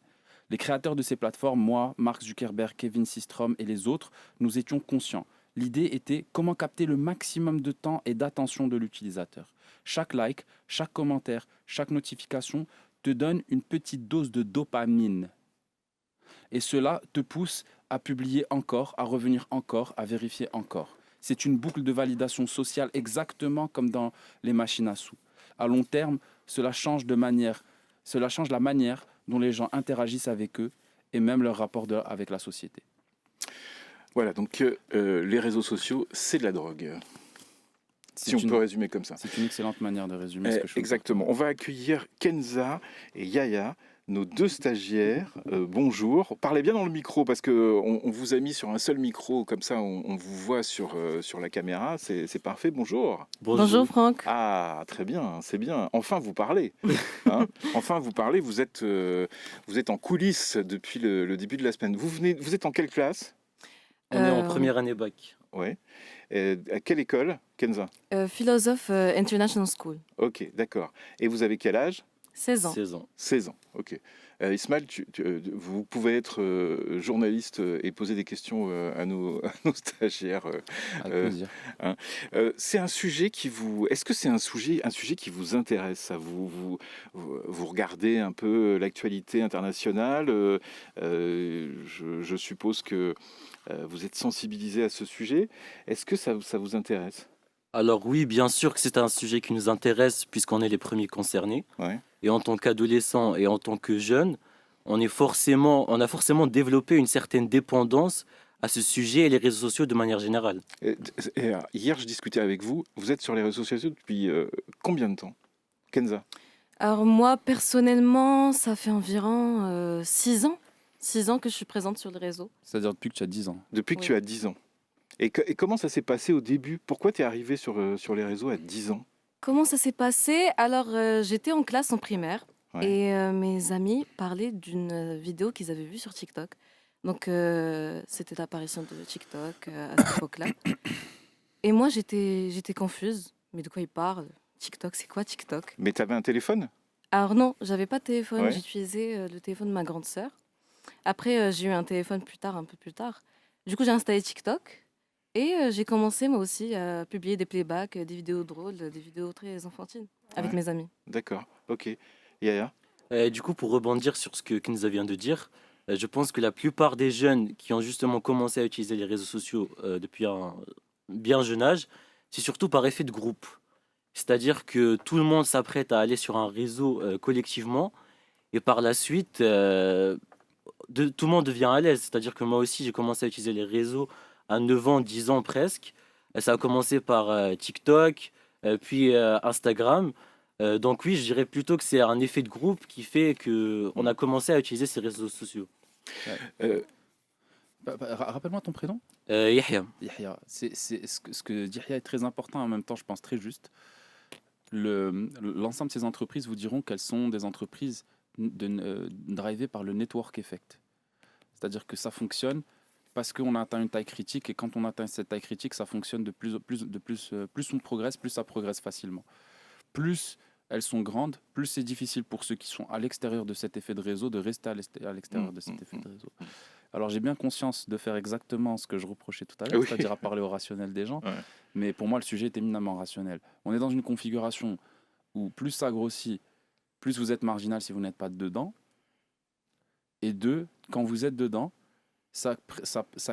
Les créateurs de ces plateformes, moi, Mark Zuckerberg, Kevin Systrom et les autres, nous étions conscients. L'idée était comment capter le maximum de temps et d'attention de l'utilisateur. Chaque like, chaque commentaire, chaque notification te donne une petite dose de dopamine. Et cela te pousse à publier encore, à revenir encore, à vérifier encore. C'est une boucle de validation sociale exactement comme dans les machines à sous. À long terme, cela change la manière dont les gens interagissent avec eux et même leur rapport avec la société. » Voilà, donc les réseaux sociaux, c'est de la drogue. Si on peut résumer comme ça. C'est une excellente manière de résumer ce que je fais. Exactement. On va accueillir Kenza et Yaya, nos deux stagiaires. Bonjour. Parlez bien dans le micro parce qu'on vous a mis sur un seul micro, comme ça on vous voit sur la caméra. C'est parfait. Bonjour. Bonjour Franck. Ah, très bien, c'est bien. Enfin, vous parlez. Hein, enfin, vous parlez. Vous êtes en coulisses depuis le début de la semaine. Vous êtes en quelle classe? On est en première année bac. Oui. À quelle école, Kenza? Philosophe International School. Ok, d'accord. Et vous avez quel âge? 16 ans. 16 ans. 16 ans, ok. Ismaël, vous pouvez être journaliste et poser des questions à nos stagiaires. Avec plaisir. C'est un sujet qui vous... Est-ce que c'est un sujet qui vous intéresse ça, vous regardez un peu l'actualité internationale. Je suppose que vous êtes sensibilisé à ce sujet. Est-ce que ça vous intéresse? Alors oui, bien sûr que c'est un sujet qui nous intéresse puisqu'on est les premiers concernés. Ouais. Et en tant qu'adolescent et en tant que jeune, on a forcément développé une certaine dépendance à ce sujet et les réseaux sociaux de manière générale. Hier, je discutais avec vous. Vous êtes sur les réseaux sociaux depuis combien de temps, Kenza? Alors moi, personnellement, ça fait environ 6 ans. 6 ans que je suis présente sur le réseau. C'est-à-dire depuis que tu as 10 ans. Depuis que Oui. tu as 10 ans. Et comment ça s'est passé au début? Pourquoi tu es arrivé sur les réseaux à 10 ans? Comment ça s'est passé? Alors, j'étais en classe en primaire Ouais. et mes amis parlaient d'une vidéo qu'ils avaient vue sur TikTok. Donc, c'était l'apparition de TikTok à cette époque-là. Et moi, j'étais confuse. Mais de quoi ils parlent? TikTok, c'est quoi TikTok? Mais tu avais un téléphone? Alors non, j'avais pas de téléphone. Ouais. J'utilisais le téléphone de ma grande sœur. Après, j'ai eu un téléphone un peu plus tard. Du coup, j'ai installé TikTok. Et j'ai commencé moi aussi à publier des playbacks, des vidéos drôles, des vidéos très enfantines avec Ouais. mes amis. D'accord, ok. Yaya? Du coup, pour rebondir sur ce que Kenza vient de dire, je pense que la plupart des jeunes qui ont justement commencé à utiliser les réseaux sociaux depuis un bien jeune âge, c'est surtout par effet de groupe. C'est-à-dire que tout le monde s'apprête à aller sur un réseau collectivement et par la suite, tout le monde devient à l'aise. C'est-à-dire que moi aussi, j'ai commencé à utiliser les réseaux à 9 ans, 10 ans presque. Ça a commencé par TikTok, puis Instagram. Donc oui, je dirais plutôt que c'est un effet de groupe qui fait qu'on a commencé à utiliser ces réseaux sociaux. Rappelle-moi ton prénom. Yahya. Yahya. Ce que dit Yahya est très important, en même temps, je pense très juste. L'ensemble de ces entreprises vous diront qu'elles sont des entreprises drivées par le network effect. C'est-à-dire que ça fonctionne parce qu'on a atteint une taille critique et quand on atteint cette taille critique, ça fonctionne plus on progresse, plus ça progresse facilement. Plus elles sont grandes, plus c'est difficile pour ceux qui sont à l'extérieur de cet effet de réseau de rester à l'extérieur de cet effet de réseau. Alors j'ai bien conscience de faire exactement ce que je reprochais tout à l'heure, Oui. c'est-à-dire à parler au rationnel des gens, Ouais. mais pour moi le sujet est éminemment rationnel. On est dans une configuration où plus ça grossit, plus vous êtes marginal si vous n'êtes pas dedans, et deux, quand vous êtes dedans, ça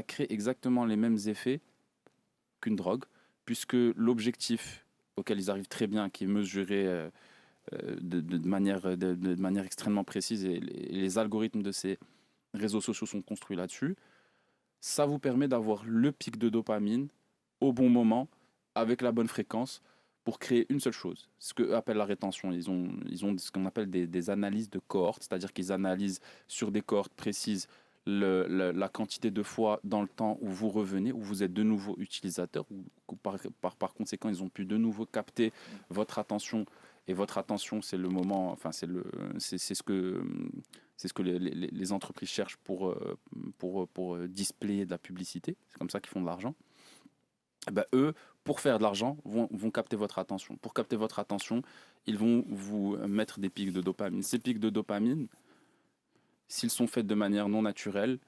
crée exactement les mêmes effets qu'une drogue, puisque l'objectif auquel ils arrivent très bien, qui est mesuré de manière extrêmement précise et les algorithmes de ces réseaux sociaux sont construits là-dessus. Ça vous permet d'avoir le pic de dopamine au bon moment, avec la bonne fréquence, pour créer une seule chose, ce qu'eux appellent la rétention. Ils ont ce qu'on appelle des analyses de cohortes, c'est-à-dire qu'ils analysent sur des cohortes précises la quantité de fois dans le temps où vous revenez, où vous êtes de nouveau utilisateur, ou par conséquent, ils ont pu de nouveau capter votre attention. Et votre attention, c'est le moment, enfin, c'est ce que les entreprises cherchent pour displayer de la publicité. C'est comme ça qu'ils font de l'argent. Et ben, eux, pour faire de l'argent, vont capter votre attention. Pour capter votre attention, ils vont vous mettre des pics de dopamine. Ces pics de dopamine, s'ils sont faits de manière non naturelle,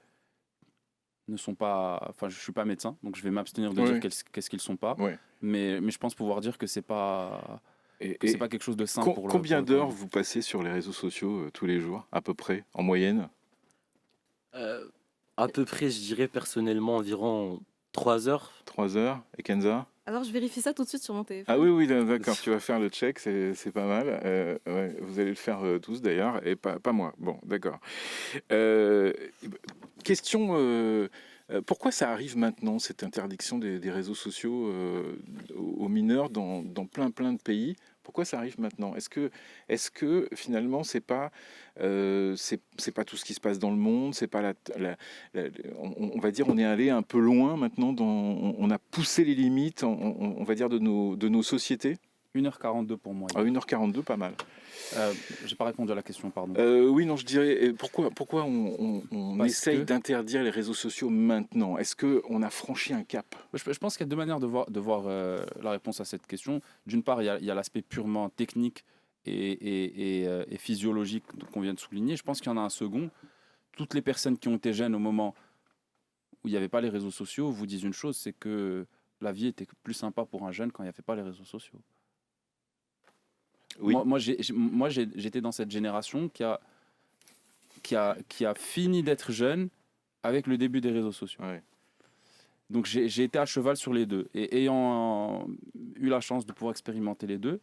ne sont pas... Enfin, je ne suis pas médecin, donc je vais m'abstenir de dire qu'est-ce qu'ils ne sont pas. Oui. Mais je pense pouvoir dire que ce n'est pas... c'est pas quelque chose de simple pour combien d'heures vous passez sur les réseaux sociaux tous les jours, à peu près, en moyenne? À peu près, je dirais personnellement environ 3 heures. 3 heures. Et Kenza? Alors, je vérifie ça tout de suite sur mon téléphone. Ah oui, d'accord, tu vas faire le check, c'est pas mal. Ouais, vous allez le faire tous d'ailleurs, et pas moi. Bon, d'accord. Question, pourquoi ça arrive maintenant, cette interdiction des réseaux sociaux aux mineurs dans plein de pays? Pourquoi ça arrive maintenant? Est-ce que finalement c'est pas tout ce qui se passe dans le monde, c'est pas on va dire on est allé un peu loin maintenant, on a poussé les limites, on va dire de nos sociétés? 1h42 pour moi. Ah, 1h42, pas mal. J'ai pas répondu à la question, pardon. Oui, non, je dirais, pourquoi on essaye d'interdire les réseaux sociaux maintenant? Est-ce qu'on a franchi un cap? Je pense qu'il y a deux manières de voir la réponse à cette question. D'une part, il y a l'aspect purement technique et physiologique qu'on vient de souligner. Je pense qu'il y en a un second. Toutes les personnes qui ont été jeunes au moment où il n'y avait pas les réseaux sociaux vous disent une chose, c'est que la vie était plus sympa pour un jeune quand il n'y avait pas les réseaux sociaux. Oui. Moi, j'étais dans cette génération qui a fini d'être jeune avec le début des réseaux sociaux. Ouais. Donc j'ai été à cheval sur les deux. Et ayant eu la chance de pouvoir expérimenter les deux,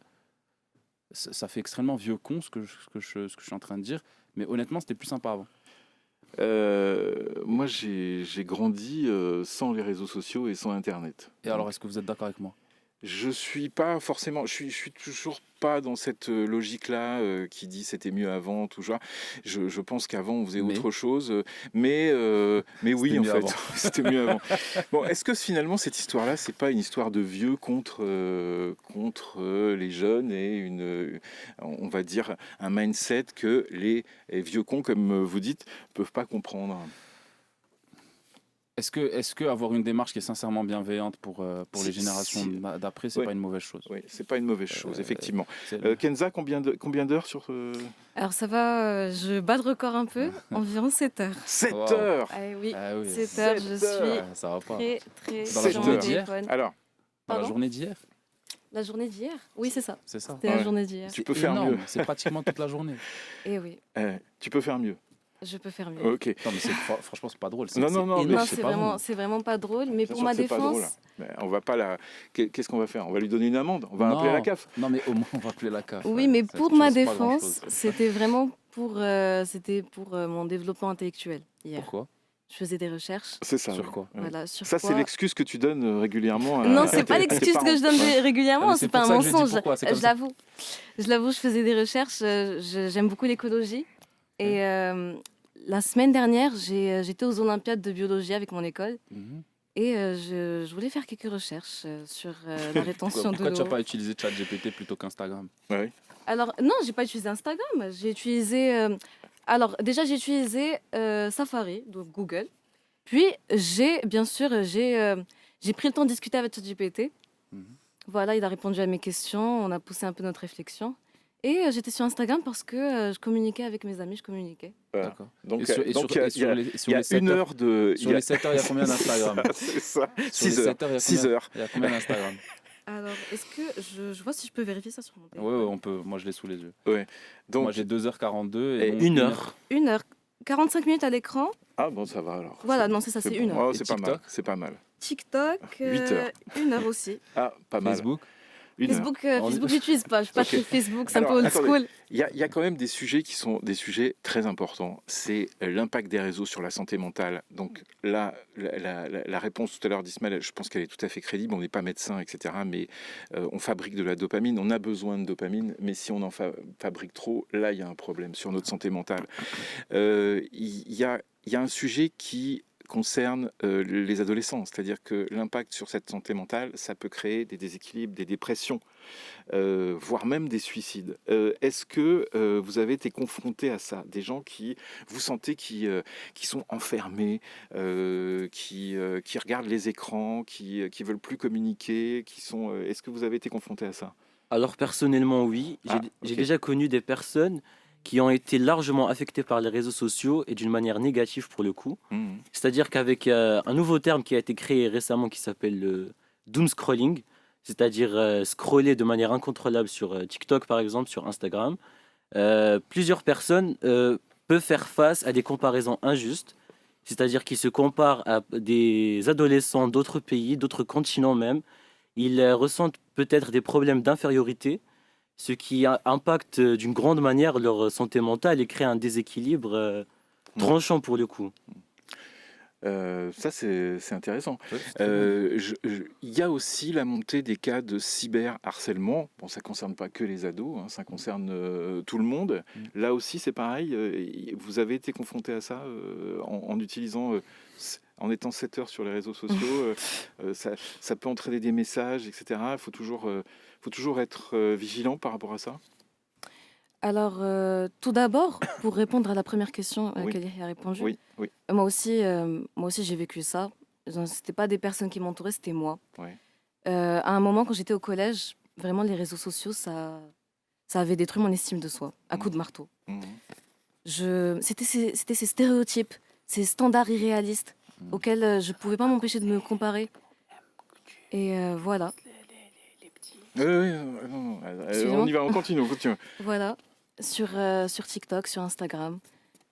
ça fait extrêmement vieux con ce que je suis en train de dire. Mais honnêtement, c'était plus sympa avant. Moi, j'ai grandi sans les réseaux sociaux et sans Internet. Et alors, est-ce que vous êtes d'accord avec moi ? Je suis pas forcément, je suis toujours pas dans cette logique-là qui dit c'était mieux avant, tout ça. Je pense qu'avant on faisait autre chose, mais oui en fait, c'était mieux avant. Bon, est-ce que finalement cette histoire-là, c'est pas une histoire de vieux contre les jeunes et on va dire un mindset que les vieux cons, comme vous dites, peuvent pas comprendre? Est-ce que avoir une démarche qui est sincèrement bienveillante pour les générations d'après, c'est pas une mauvaise chose? Oui, c'est pas une mauvaise chose, effectivement. Kenza, combien d'heures sur... Alors ça va, je bats de record un peu, environ 7 heures. 7 heures. Oui, Ah oui. 7 heures, je suis ça va pas. très Dans la journée au d'hier téléphone. Alors, Dans la journée d'hier? La journée d'hier? Oui, c'est ça. C'est ça. C'était la journée d'hier. Tu peux faire énorme. mieux. C'est pratiquement toute la journée. Et oui, tu peux faire mieux. je peux faire mieux. Ok. Non, mais franchement, c'est pas drôle. Non, énorme, mais Non, c'est pas bon. c'est vraiment pas drôle, mais Bien pour sûr ma que c'est pas drôle. défense... Mais on va pas Qu'est-ce qu'on va faire? On va lui donner une amende. On va appeler la CAF. Non, mais au moins, on va appeler la CAF. Oui, mais Ça pour fait ma pas grand-chose. défense, c'était vraiment pour mon développement intellectuel hier. Pourquoi? Je faisais des recherches. C'est ça. Sur ouais. quoi? Ouais. Voilà, sur Ça, quoi... c'est l'excuse que tu donnes régulièrement. Non, à c'est pas tes l'excuse parents. que je donne régulièrement, Mais c'est c'est pas pour un ça que je dis mensonge. pourquoi, c'est comme Je ça. l'avoue. Je l'avoue, je faisais des recherches. J'aime beaucoup l'écologie. Et la semaine dernière, j'étais aux Olympiades de biologie avec mon école. Mhm. Et je voulais faire quelques recherches sur la rétention de Pourquoi tu n'as l'eau. pas utilisé ChatGPT plutôt qu'Instagram? Ouais. Alors, non, j'ai pas utilisé Instagram. J'ai utilisé... alors, déjà, j'ai utilisé Safari, donc Google. Puis, bien sûr, j'ai pris le temps de discuter avec ChatGPT. Mhm. Voilà, il a répondu à mes questions. On a poussé un peu notre réflexion. Et j'étais sur Instagram parce que je communiquais avec mes amis, je communiquais. Voilà. D'accord. Donc, Et sur il y les a 7 une heure de... Sur les 7 heures, il y a combien d'Instagram? C'est ça. Sur les 6 heures. 7 heures, 6 heures. il y a combien d'Instagram? Alors, est-ce que je vois si je peux vérifier ça sur mon Oui, téléphone? on peut. Moi, je l'ai sous les yeux. Donc, Moi, j'ai 2h42 et donc 1 heure. 1 heure. 45 minutes à l'écran. Ah bon, ça va alors. Voilà, non, c'est ça, c'est bon. 1 heure. Oh, Et c'est pas mal. TikTok C'est pas mal. TikTok, 8 heures. 1 heure aussi. Ah, pas mal. Facebook. Une heure. Facebook, j'utilise pas. Je suis pas Ok. très Facebook, c'est un Alors, peu old attendez. school. Il y a quand même des sujets qui sont des sujets très importants. C'est l'impact des réseaux sur la santé mentale. Donc là, la réponse tout à l'heure d'Ismaël, je pense qu'elle est tout à fait crédible. On n'est pas médecin, etc. Mais on fabrique de la dopamine. On a besoin de dopamine. Mais si on en fabrique trop, là, il y a un problème sur notre santé mentale. Il y a un sujet qui concerne les adolescents, c'est-à-dire que l'impact sur cette santé mentale, ça peut créer des déséquilibres, des dépressions, voire même des suicides. Est-ce que vous avez été confronté à ça? Des gens qui, vous sentez, qui sont enfermés, qui regardent les écrans, qui veulent plus communiquer, qui sont... est-ce que vous avez été confronté à ça? Alors personnellement, oui. J'ai Ok. déjà connu des personnes qui ont été largement affectées par les réseaux sociaux et d'une manière négative pour le coup. Mhm. C'est-à-dire qu'avec un nouveau terme qui a été créé récemment qui s'appelle le doom scrolling, c'est-à-dire scroller de manière incontrôlable sur TikTok par exemple, sur Instagram, plusieurs personnes peuvent faire face à des comparaisons injustes, c'est-à-dire qu'ils se comparent à des adolescents d'autres pays, d'autres continents même. Ils ressentent peut-être des problèmes d'infériorité, ce qui impacte d'une grande manière leur santé mentale et crée un déséquilibre tranchant pour le coup. Ça, c'est intéressant. Il y a aussi la montée des cas de cyberharcèlement. Bon, ça ne concerne pas que les ados, hein, ça concerne tout le monde. Là aussi, c'est pareil. Vous avez été confronté à ça en utilisant, en étant 7 heures sur les réseaux sociaux. Ça peut entraîner des messages, etc. Il faut toujours être vigilant par rapport à ça. Alors, tout d'abord, pour répondre à la première question Oui. qu'elle a répondu, Oui, oui. moi aussi, j'ai vécu ça. C'était pas des personnes qui m'entouraient, c'était moi. Ouais. À un moment, quand j'étais au collège, vraiment, les réseaux sociaux, ça avait détruit mon estime de soi, à coups de marteau. Mhm. C'était ces stéréotypes, ces standards irréalistes auxquels je pouvais pas m'empêcher de me comparer. Et voilà. Oui, non, Excusez-moi. on y va, on continue. Voilà, sur TikTok, sur Instagram,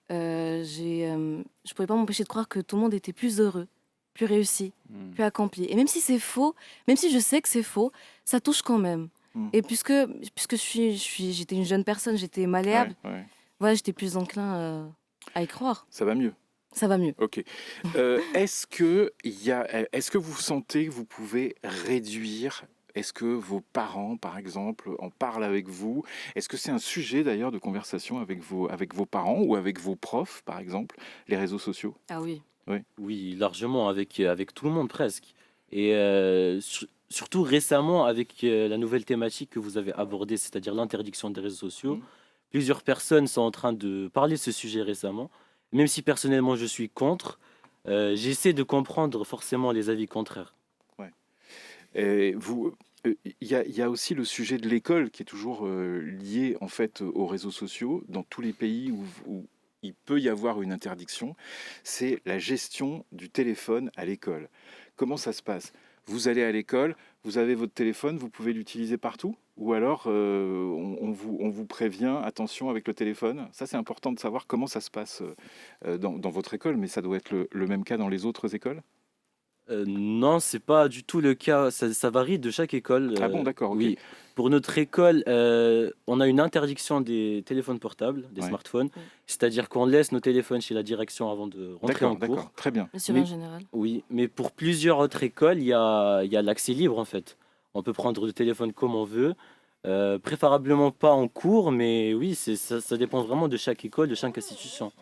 je pouvais pas m'empêcher de croire que tout le monde était plus heureux, plus réussi, plus accompli. Et même si c'est faux, même si je sais que c'est faux, ça touche quand même. Mm. Et puisque j'étais une jeune personne, j'étais malléable, Ouais. voilà, j'étais plus enclin à y croire. Ça va mieux. Ça va mieux. Ok. Est-ce que vous sentez que vous pouvez réduire? Est-ce que vos parents, par exemple, en parlent avec vous? Est-ce que c'est un sujet d'ailleurs de conversation avec vos parents ou avec vos profs, par exemple, les réseaux sociaux? Ah oui. Oui, largement, avec tout le monde presque. Et surtout récemment, avec la nouvelle thématique que vous avez abordée, c'est-à-dire l'interdiction des réseaux sociaux, plusieurs personnes sont en train de parler de ce sujet récemment. Même si personnellement je suis contre, j'essaie de comprendre forcément les avis contraires. Et il y a aussi le sujet de l'école qui est toujours lié en fait aux réseaux sociaux dans tous les pays où il peut y avoir une interdiction. C'est la gestion du téléphone à l'école. Comment ça se passe? Vous allez à l'école, vous avez votre téléphone, vous pouvez l'utiliser partout? Ou alors on vous prévient, attention avec le téléphone? Ça, c'est important de savoir comment ça se passe dans votre école, mais ça doit être le même cas dans les autres écoles? Non, c'est pas du tout le cas. Ça varie de chaque école. Ah bon, d'accord, ok. Oui, pour notre école, on a une interdiction des téléphones portables, des Ouais. smartphones. C'est-à-dire qu'on laisse nos téléphones chez la direction avant de rentrer en D'accord, cours. très bien. Le surveillant général. Oui, mais pour plusieurs autres écoles, il y a l'accès libre en fait. On peut prendre le téléphone comme on veut. Préférablement pas en cours, mais oui, ça dépend vraiment de chaque école, de chaque institution.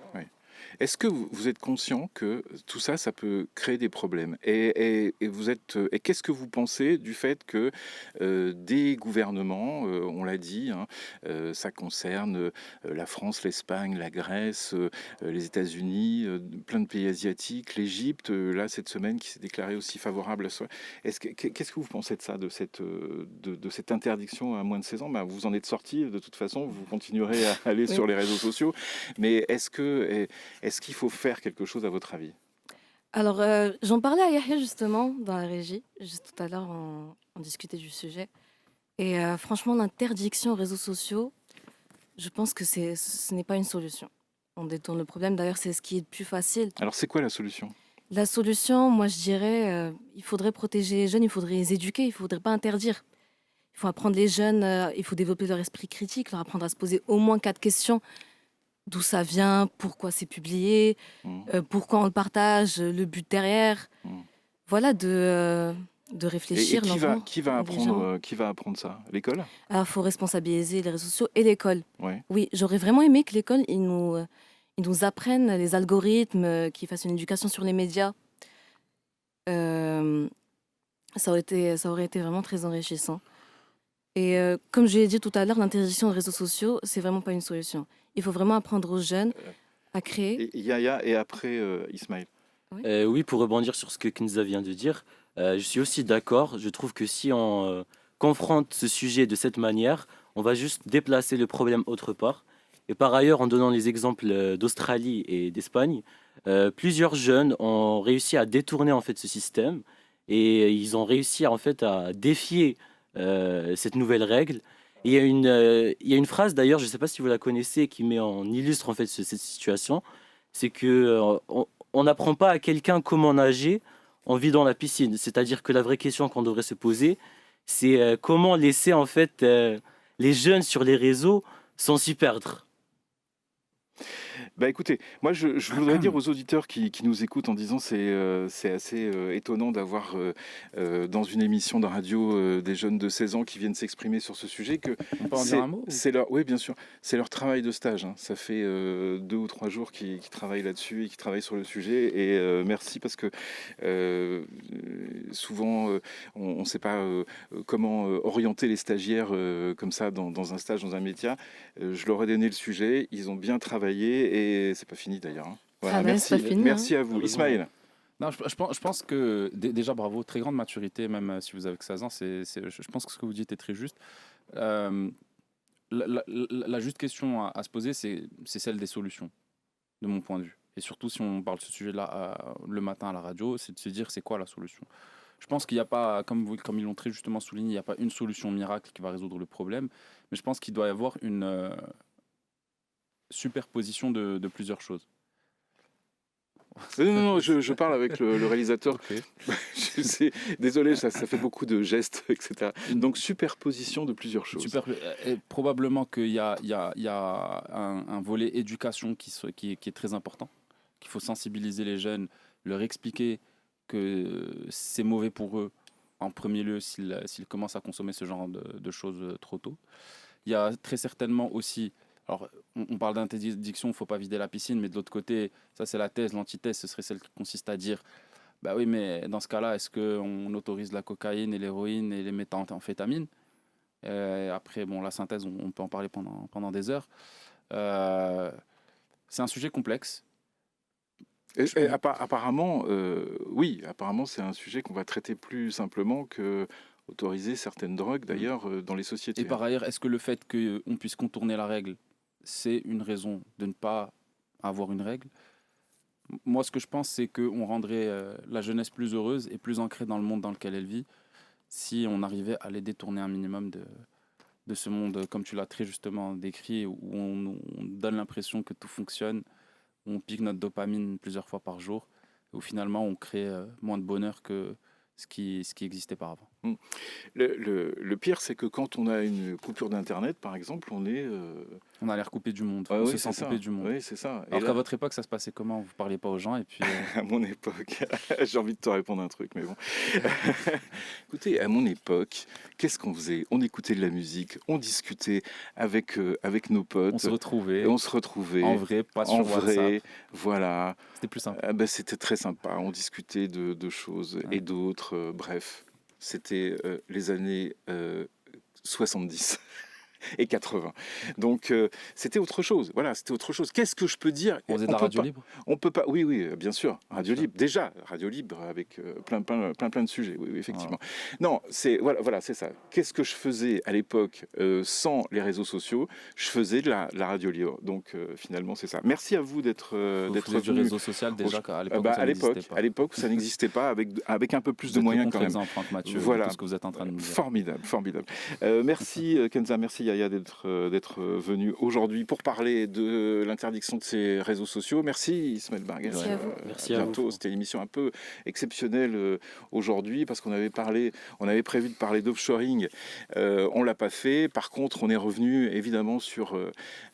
Est-ce que vous êtes conscient que tout ça, ça peut créer des problèmes? Et qu'est-ce que vous pensez du fait que des gouvernements, on l'a dit, hein, ça concerne la France, l'Espagne, la Grèce, les États-Unis, plein de pays asiatiques, l'Égypte, là cette semaine qui s'est déclarée aussi favorable à ça. Qu'est-ce que vous pensez de ça, de cette interdiction à moins de 16 ans? Vous en êtes sorti de toute façon, vous continuerez à aller sur les réseaux sociaux, mais est-ce qu'il faut faire quelque chose à votre avis? Alors, j'en parlais à Yahya justement dans la régie. Juste tout à l'heure, on discutait du sujet. Et franchement, l'interdiction aux réseaux sociaux, je pense que ce n'est pas une solution. On détourne le problème. D'ailleurs, c'est ce qui est le plus facile. Alors c'est quoi la solution? La solution, moi, je dirais, il faudrait protéger les jeunes, il faudrait les éduquer, il ne faudrait pas interdire. Il faut apprendre les jeunes, il faut développer leur esprit critique, leur apprendre à se poser au moins 4 questions. D'où ça vient, pourquoi c'est publié, pourquoi on le partage, le but derrière. Voilà, de Et réfléchir. qui va apprendre ça? L'école? Alors, il faut responsabiliser les réseaux sociaux et l'école. Ouais. Oui, j'aurais vraiment aimé que l'école, ils nous apprennent les algorithmes, qu'ils fassent une éducation sur les médias. Euh, ça aurait été vraiment très enrichissant. Et comme je l'ai dit tout à l'heure, l'interdiction des réseaux sociaux, c'est vraiment pas une solution. Il faut vraiment apprendre aux jeunes à créer. Et Yaya et après Ismaël. Oui, pour rebondir sur ce que Kenza vient de dire, je suis aussi d'accord. Je trouve que si on confronte ce sujet de cette manière, on va juste déplacer le problème autre part. Et par ailleurs, en donnant les exemples d'Australie et d'Espagne, plusieurs jeunes ont réussi à détourner en fait ce système et ils ont réussi en fait à défier cette nouvelle règle. Et il y a une phrase d'ailleurs, je ne sais pas si vous la connaissez, qui met en illustre en fait cette situation. C'est que on n'apprend pas à quelqu'un comment nager en vidant la piscine. C'est-à-dire que la vraie question qu'on devrait se poser, c'est comment laisser en fait les jeunes sur les réseaux sans s'y perdre. Bah écoutez, moi je voudrais dire aux auditeurs qui nous écoutent en disant c'est assez étonnant d'avoir dans une émission de radio des jeunes de 16 ans qui viennent s'exprimer sur ce sujet que On peut en dire un mot ou- c'est leur oui bien sûr c'est leur travail de stage. Hein. Ça fait 2 ou 3 jours qu'ils travaillent là-dessus et qu'ils travaillent sur le sujet et merci parce que souvent on ne sait pas comment orienter les stagiaires comme ça dans un stage dans un métier. Je leur ai donné le sujet, ils ont bien travaillé et c'est pas fini d'ailleurs. Hein. Voilà, Ah ben, merci, c'est pas fini, merci à vous. Ismaël. Non, je pense que déjà bravo, très grande maturité, même si vous avez que 16 ans, je pense que ce que vous dites est très juste. La juste question à se poser, c'est celle des solutions, de mon point de vue. Et surtout si on parle de ce sujet-là le matin à la radio, c'est de se dire c'est quoi la solution. Je pense qu'il n'y a pas, comme ils l'ont très justement souligné, il n'y a pas une solution miracle qui va résoudre le problème, mais je pense qu'il doit y avoir une superposition de plusieurs choses. Non, je parle avec le réalisateur. Ok. Désolé, ça fait beaucoup de gestes, etc. Donc superposition de plusieurs choses. Et probablement qu'il y a un volet éducation qui est très important, qu'il faut sensibiliser les jeunes, leur expliquer que c'est mauvais pour eux, en premier lieu, s'ils commencent à consommer ce genre de choses trop tôt. Il y a très certainement aussi, alors on parle d'interdiction, il ne faut pas vider la piscine, mais de l'autre côté, ça c'est la thèse, l'antithèse, ce serait celle qui consiste à dire, bah oui, mais dans ce cas-là, est-ce qu'on autorise la cocaïne et l'héroïne et les méthamphétamines? Après, bon, la synthèse, on peut en parler pendant des heures. C'est un sujet complexe. Et apparemment, oui, apparemment c'est un sujet qu'on va traiter plus simplement que autoriser certaines drogues d'ailleurs dans les sociétés. Et par ailleurs, est-ce que le fait qu'on puisse contourner la règle, c'est une raison de ne pas avoir une règle? Moi, ce que je pense, c'est qu'on rendrait la jeunesse plus heureuse et plus ancrée dans le monde dans lequel elle vit si on arrivait à les détourner un minimum de ce monde, comme tu l'as très justement décrit, où on donne l'impression que tout fonctionne, où on pique notre dopamine plusieurs fois par jour, où finalement on crée moins de bonheur que ce qui existait par avant. Le pire, c'est que quand on a une coupure d'Internet, par exemple, on est... On a l'air coupé du monde, Ah on oui, se sent c'est coupé ça. du monde. Oui, c'est ça. Et Alors là, qu'à votre époque, ça se passait comment? Vous parliez pas aux gens et puis... à mon époque, j'ai envie de te répondre un truc, mais bon. Écoutez, à mon époque, qu'est-ce qu'on faisait? On écoutait de la musique, on discutait avec nos potes. on se retrouvait Et on se retrouvait en vrai, pas sur en WhatsApp. vrai, voilà. C'était plus simple. Ah ben, c'était très sympa. On discutait de choses et d'autres. Bref, c'était les années 70 et 80. Donc, c'était autre chose. Voilà, c'était autre chose. Qu'est-ce que je peux dire? On faisait de la peut radio pas- libre. On peut pas. Oui, bien sûr. Radio sûr. libre. Déjà, radio libre avec plein de sujets. Oui, effectivement. Non, c'est voilà, c'est ça. Qu'est-ce que je faisais à l'époque sans les réseaux sociaux? Je faisais de la radio libre. Donc, finalement, c'est ça. Merci à vous d'être Vous faisiez du venu. réseau social déjà Au- à l'époque. Bah, ça à n'existait l'époque, pas. à l'époque, ça n'existait pas avec un peu plus Vous de êtes le moyens quand même. contre-exemple, Franck Mathieu, de Voilà. tout ce que vous êtes en train de nous dire. Formidable. Merci Kenza, merci Yaya. Yaya d'être venu aujourd'hui pour parler de l'interdiction de ces réseaux sociaux. Merci Ismaël Barguel. Merci à vous. Merci à bientôt. vous. C'était une émission un peu exceptionnelle aujourd'hui parce qu'on avait prévu de parler d'offshoring. On l'a pas fait. Par contre, on est revenu évidemment sur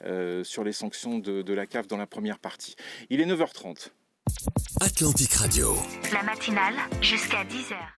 les sanctions de la CAF dans la première partie. Il est 9h30. Atlantique Radio. La matinale jusqu'à 10h.